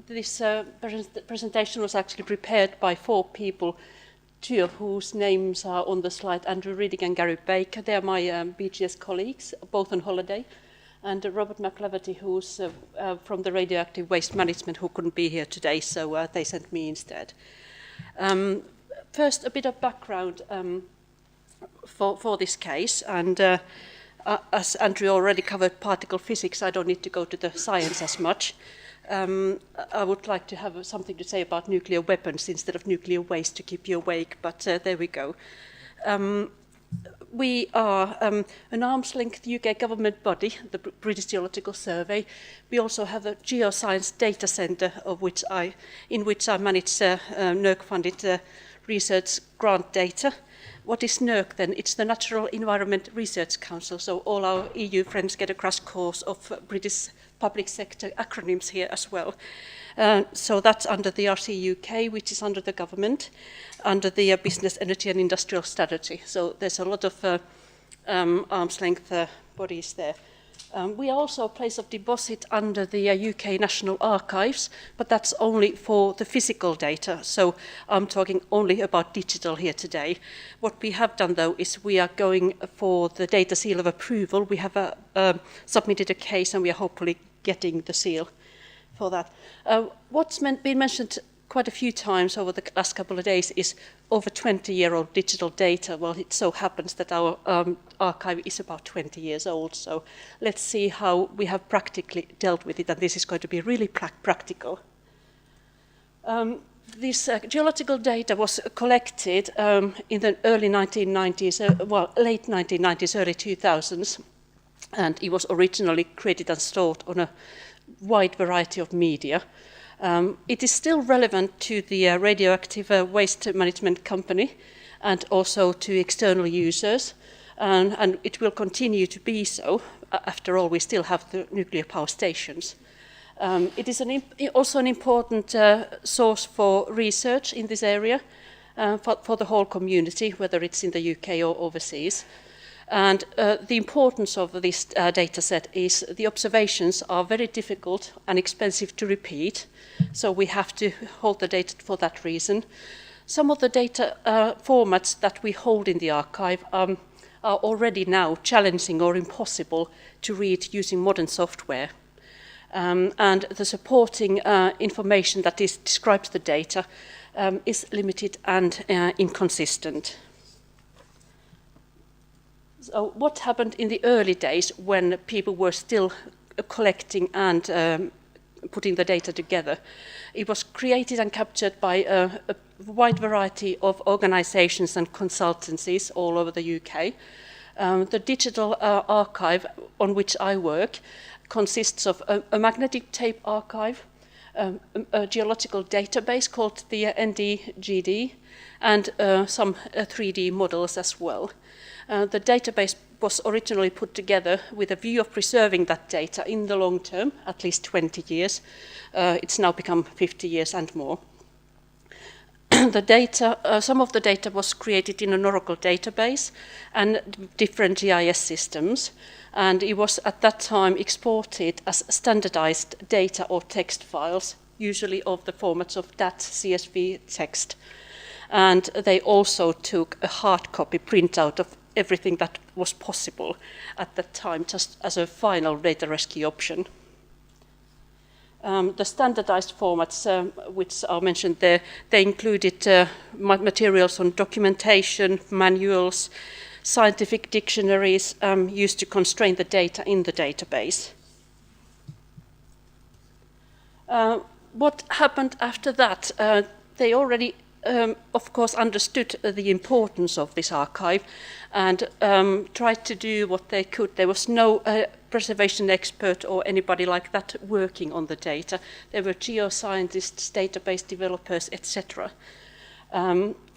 This presentation was actually prepared by 4 people, 2 of whose names are on the slide, Andrew Riddick and Gary Baker. They are my BGS colleagues, both on holiday. And Robert McLaverty, who's from the radioactive waste management, who couldn't be here today, so they sent me instead. First, a bit of background for this case. And as Andrew already covered particle physics, I don't need to go to the science as much. I would like to have something to say about nuclear weapons instead of nuclear waste to keep you awake, but there we go. We are an arm's-length UK government body, the British Geological Survey. We also have a Geoscience data centre, in which I manage NERC-funded research grant data. What is NERC then? It's the Natural Environment Research Council, so all our EU friends get a crash course of British public sector acronyms here as well. So that's under the RC UK, which is under the government, under the Business, Energy and Industrial Strategy. So there's a lot of arm's length bodies there. We are also a place of deposit under the UK National Archives, but that's only for the physical data. So I'm talking only about digital here today. What we have done, though, is we are going for the data seal of approval. We have submitted a case, and we are hopefully getting the seal for that. What's been mentioned quite a few times over the last couple of days is over 20-year-old digital data. Well, it so happens that our archive is about 20 years old, so let's see how we have practically dealt with it, and this is going to be really practical. This geological data was collected in the early 1990s, late 1990s, early 2000s, and it was originally created and stored on a wide variety of media. It is still relevant to the radioactive waste management company and also to external users, and it will continue to be so. After all, we still have the nuclear power stations. It is also an important source for research in this area for the whole community, whether it's in the UK or overseas. And the importance of this data set is the observations are very difficult and expensive to repeat, so we have to hold the data for that reason. Some of the data formats that we hold in the archive are already now challenging or impossible to read using modern software. And the supporting information that describes the data is limited and inconsistent. So what happened in the early days when people were still collecting and putting the data together? It was created and captured by a wide variety of organizations and consultancies all over the UK. The digital archive on which I work consists of a magnetic tape archive, a geological database called the NDGD, and some 3D models as well. The database was originally put together with a view of preserving that data in the long term, at least 20 years. It's now become 50 years and more. The data, some of the data was created in an Oracle database and different GIS systems, and it was at that time exported as standardized data or text files, usually of the formats of DAT, CSV text. And they also took a hard copy printout of everything that was possible at that time, just as a final data rescue option. The standardized formats, which are mentioned there, they included materials on documentation, manuals, scientific dictionaries used to constrain the data in the database. What happened after that? They already of course, understood the importance of this archive and tried to do what they could. There was no preservation expert or anybody like that working on the data. There were geoscientists, database developers, etc.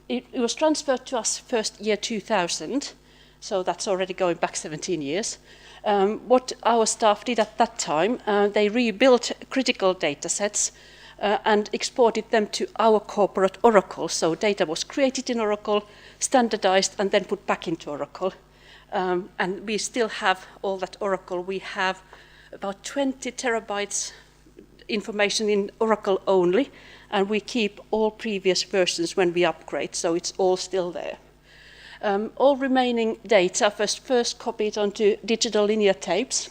It was transferred to us first year 2000, so that's already going back 17 years. What our staff did at that time, they rebuilt critical data sets and exported them to our corporate Oracle. So data was created in Oracle, standardized, and then put back into Oracle. And we still have all that Oracle. We have about 20 terabytes information in Oracle only, and we keep all previous versions when we upgrade, so it's all still there. All remaining data first copied onto digital linear tapes,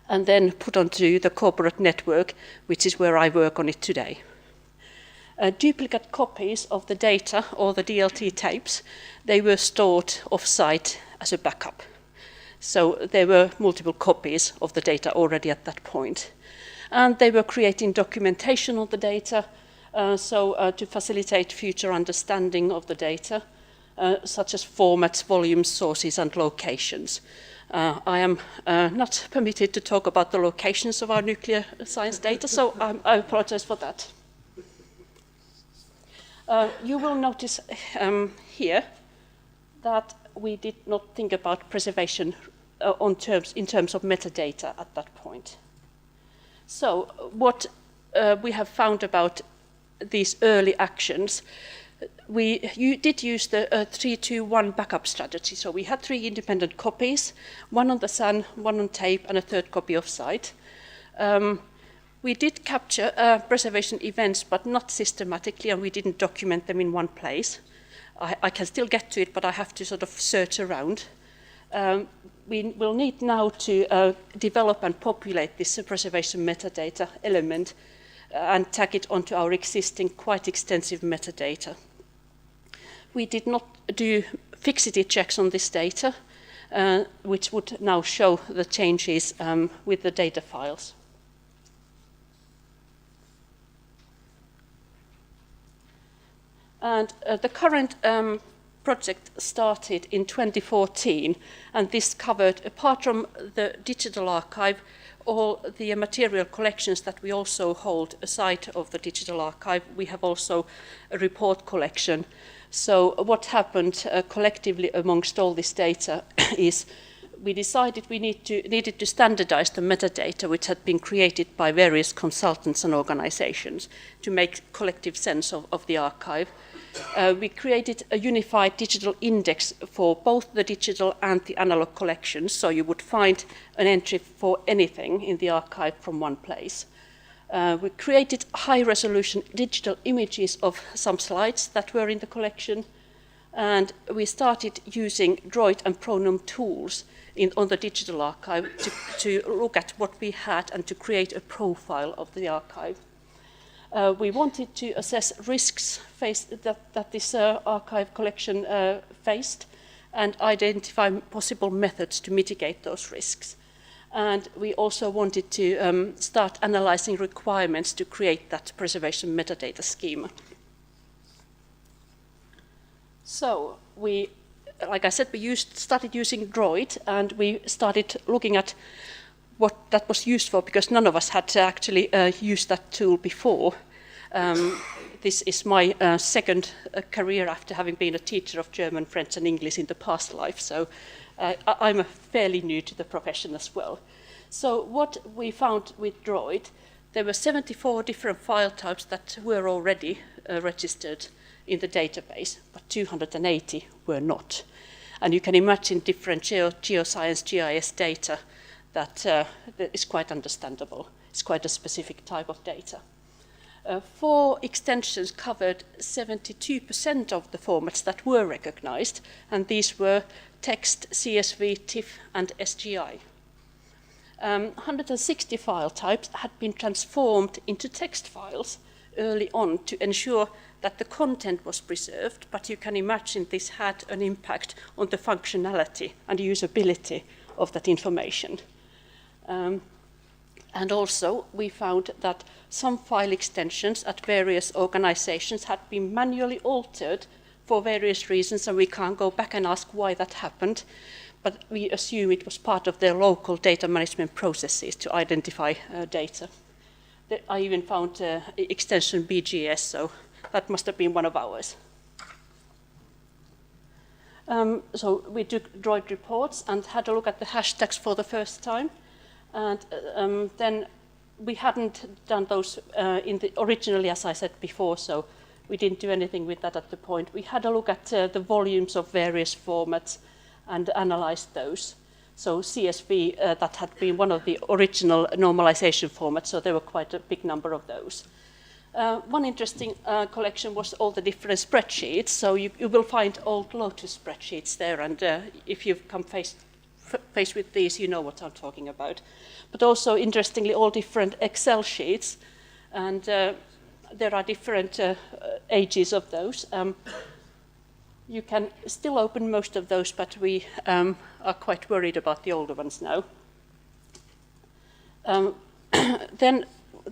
and then put onto the corporate network, which is where I work on it today. Duplicate copies of the data, or the DLT tapes, they were stored off-site as a backup. So there were multiple copies of the data already at that point. And they were creating documentation of the data, to facilitate future understanding of the data, such as formats, volumes, sources, and locations. I am not permitted to talk about the locations of our nuclear science data, so I apologize for that. You will notice here that we did not think about preservation in terms of metadata at that point. So what we have found about these early actions, you did use the 3-2-1 backup strategy. So we had 3 independent copies, one on the SAN, one on tape, and a 3rd copy off-site. We did capture preservation events, but not systematically, and we didn't document them in one place. I can still get to it, but I have to sort of search around. We will need now to develop and populate this preservation metadata element and tag it onto our existing quite extensive metadata. We did not do fixity checks on this data, which would now show the changes with the data files. And the current project started in 2014, and this covered, apart from the digital archive, all the material collections that we also hold aside of the digital archive. We have also a report collection. So what happened collectively amongst all this data is we decided we needed to standardize the metadata which had been created by various consultants and organizations to make collective sense of the archive. We created a unified digital index for both the digital and the analog collections, so you would find an entry for anything in the archive from one place. We created high-resolution digital images of some slides that were in the collection, and we started using Droid and Pronom tools on the digital archive to look at what we had and to create a profile of the archive. We wanted to assess risks that this archive collection faced and identify possible methods to mitigate those risks. And we also wanted to start analyzing requirements to create that preservation metadata schema. So like I said, we started using Droid, and we started looking at what that was used for, because none of us had actually used that tool before. This is my second career after having been a teacher of German, French, and English in the past life, so I'm fairly new to the profession as well. So what we found with Droid, there were 74 different file types that were already registered in the database, but 280 were not. And you can imagine different geoscience, GIS data that is quite understandable. It's quite a specific type of data. 4 extensions covered 72% of the formats that were recognized, and these were text, CSV, TIFF, and SGI. 160 file types had been transformed into text files early on to ensure that the content was preserved, but you can imagine this had an impact on the functionality and usability of that information. And also, we found that some file extensions at various organizations had been manually altered for various reasons, and we can't go back and ask why that happened, but we assume it was part of their local data management processes to identify data. I even found extension BGS, so that must have been one of ours. So we took Droid reports and had a look at the hashtags for the first time. And then we hadn't done those originally, as I said before, so we didn't do anything with that at the point. We had a look at the volumes of various formats and analyzed those. So CSV, that had been one of the original normalization formats, so there were quite a big number of those. One interesting collection was all the different spreadsheets. So you will find old Lotus spreadsheets there, and if you've come faced with these, you know what I'm talking about. But also, interestingly, all different Excel sheets, and there are different ages of those. You can still open most of those, but we are quite worried about the older ones now. Then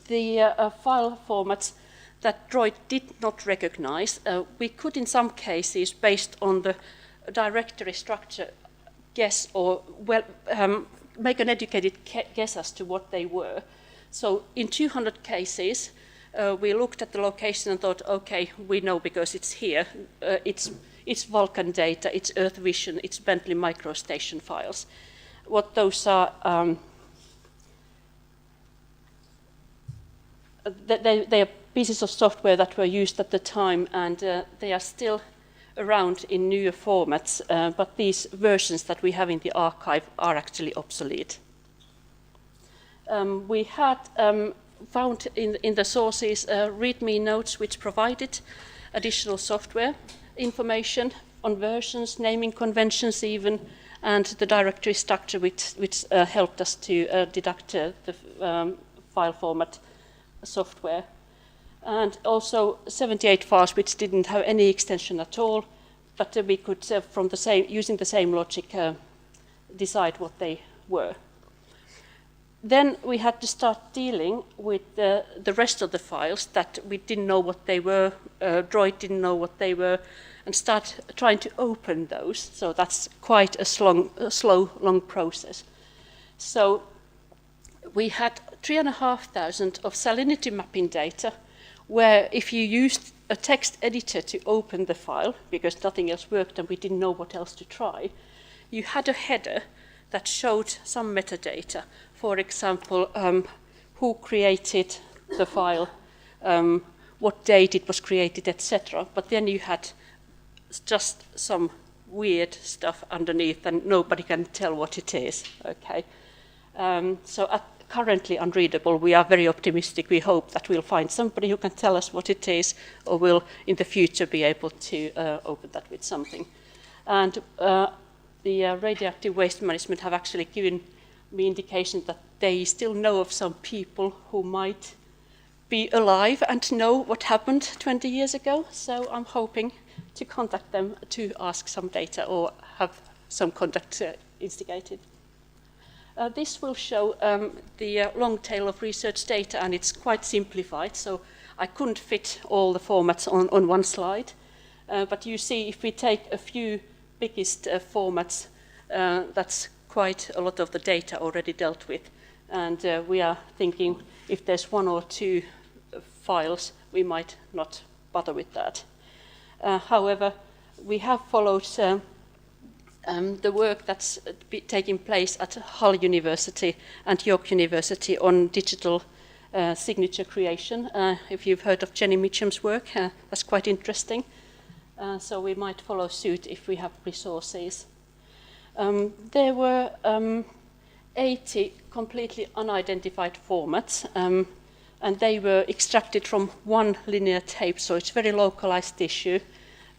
the file formats that Droid did not recognize, we could in some cases, based on the directory structure, guess or make an educated guess as to what they were. So in 200 cases, we looked at the location and thought, okay, we know because it's here. It's Vulkan data, it's Earth Vision, it's Bentley microstation files. What those are, they are pieces of software that were used at the time, and they are still around in newer formats, but these versions that we have in the archive are actually obsolete. We had found in the sources README notes which provided additional software information on versions, naming conventions even, and the directory structure which helped us to deduct the file format software. And also 78 files which didn't have any extension at all, but we could, from the same, using the same logic, decide what they were. Then we had to start dealing with the rest of the files that we didn't know what they were, Droid didn't know what they were, and start trying to open those. So that's quite a slow, long process. So we had 3,500 of salinity mapping data, where if you used a text editor to open the file, because nothing else worked and we didn't know what else to try, you had a header that showed some metadata. For example, who created the file, what date it was created, etc. But then you had just some weird stuff underneath, and nobody can tell what it is. Okay, so currently unreadable. We are very optimistic. We hope that we'll find somebody who can tell us what it is, or will in the future be able to open that with something. And the radioactive waste management have actually given me indication that they still know of some people who might be alive and know what happened 20 years ago. So I'm hoping to contact them to ask some data or have some contact instigated. This will show the long tail of research data, and it's quite simplified, so I couldn't fit all the formats on one slide. But you see, if we take a few biggest formats, that's quite a lot of the data already dealt with. And we are thinking if there's one or two files, we might not bother with that. However, we have followed the work that's taking place at Hull University and York University on digital signature creation. If you've heard of Jenny Mitchum's work, that's quite interesting. So we might follow suit if we have resources. There were 80 completely unidentified formats, and they were extracted from one linear tape, so it's very localized issue.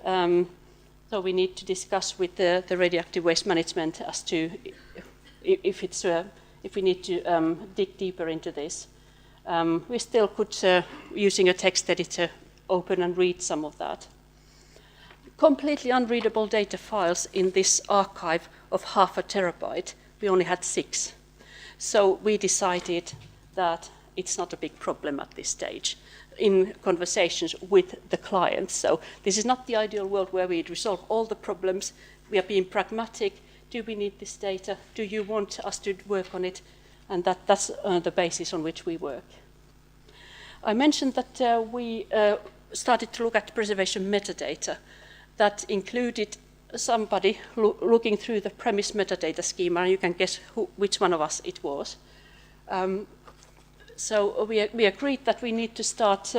So we need to discuss with the radioactive waste management as to if we need to dig deeper into this. We still could, using a text editor, open and read some of that. Completely unreadable data files in this archive of 0.5 terabyte, we only had 6. So we decided that it's not a big problem at this stage in conversations with the clients. So this is not the ideal world where we resolve all the problems. We are being pragmatic. Do we need this data? Do you want us to work on it? And that's the basis on which we work. I mentioned that we started to look at preservation metadata. That included somebody looking through the premise metadata schema, and you can guess which one of us it was. So we agreed that we need to start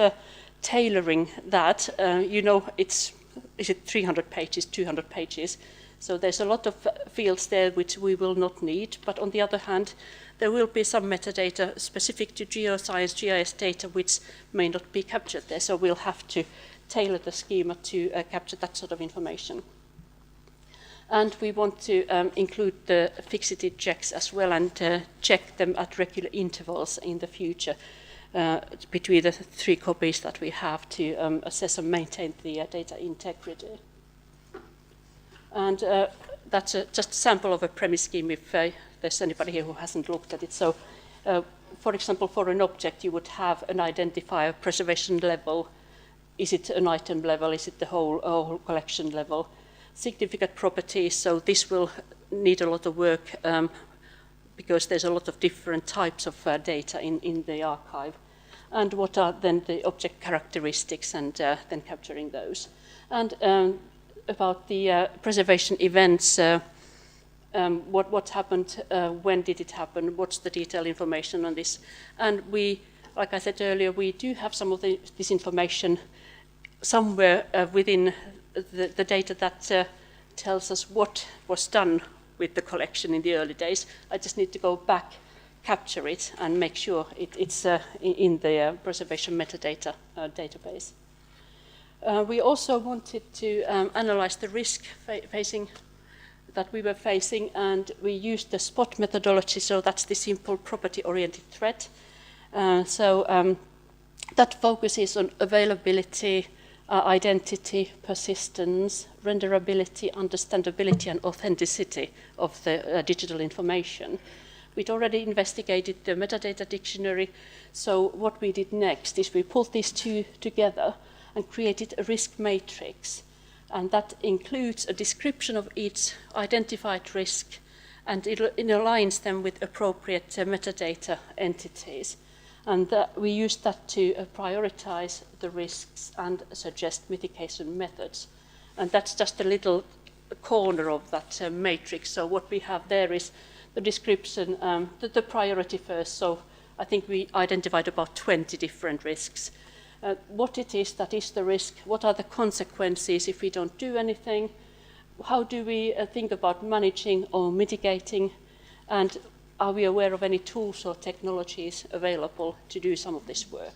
tailoring that. You know, is it 300 pages, 200 pages? So there's a lot of fields there which we will not need, but on the other hand, there will be some metadata specific to geoscience, GIS data, which may not be captured there. So we'll have to tailor the schema to capture that sort of information. And we want to include the fixity checks as well and check them at regular intervals in the future between the 3 copies that we have to assess and maintain the data integrity. And that's just a sample of a premise scheme if there's anybody here who hasn't looked at it. So, for example, for an object, you would have an identifier preservation level. Is it an item level? Is it the whole collection level? Significant properties, so this will need a lot of work because there's a lot of different types of data in the archive. And what are then the object characteristics and then capturing those. And about the preservation events, what happened, when did it happen, what's the detailed information on this. And we, like I said earlier, we do have some of this information somewhere within the data that tells us what was done with the collection in the early days. I just need to go back, capture it, and make sure it's in the preservation metadata database. We also wanted to analyze the risk facing that we were facing, and we used the SPOT methodology, so that's the simple property-oriented threat. That focuses on availability, identity, persistence, renderability, understandability, and authenticity of the digital information. We'd already investigated the metadata dictionary, so what we did next is we pulled these two together and created a risk matrix. And that includes a description of each identified risk, and it aligns them with appropriate metadata entities. And we use that to prioritize the risks and suggest mitigation methods. And that's just a little corner of that matrix. So what we have there is the description, the priority first. So I think we identified about 20 different risks. What it is that is the risk, what are the consequences if we don't do anything, how do we think about managing or mitigating, and are we aware of any tools or technologies available to do some of this work?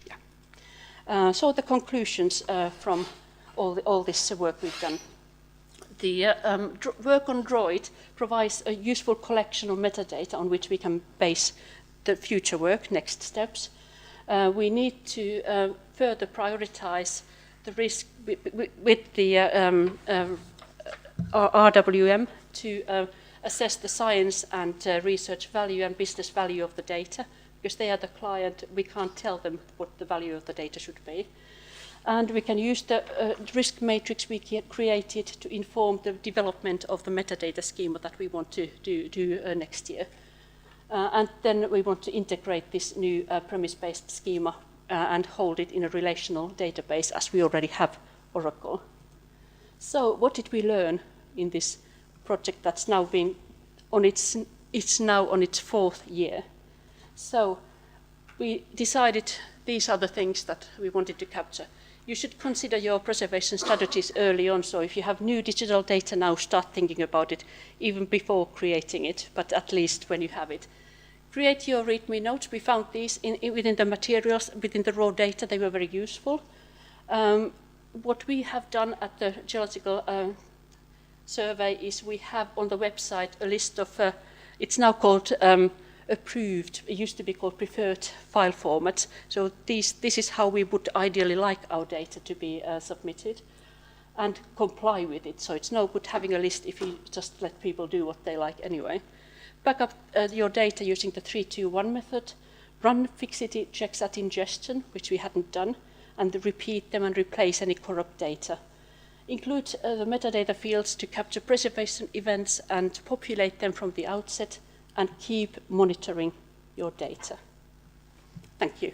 Yeah. So the conclusions from all this work we've done. The work on Droid provides a useful collection of metadata on which we can base the future work, next steps. We need to further prioritize the risk with the RWM to assess the science and research value and business value of the data, because they are the client. We can't tell them what the value of the data should be. And we can use the risk matrix we created to inform the development of the metadata schema that we want to do next year. And then we want to integrate this new premise-based schema and hold it in a relational database, as we already have Oracle. So what did we learn in this project that's now being on it's now on its 4th year? So we decided these are the things that we wanted to capture. You should consider your preservation strategies early on. So if you have new digital data now, start thinking about it even before creating it, but at least when you have it. Create your README notes. We found these within the materials, within the raw data. They were very useful. What we have done at the geological survey is we have on the website a list of, it's now called approved, it used to be called preferred file formats. So this is how we would ideally like our data to be submitted and comply with it. So it's no good having a list if you just let people do what they like anyway. Back up your data using the 3-2-1 method. Run fixity checks at ingestion, which we hadn't done, and repeat them and replace any corrupt data. Include the metadata fields to capture preservation events and populate them from the outset, and keep monitoring your data. Thank you.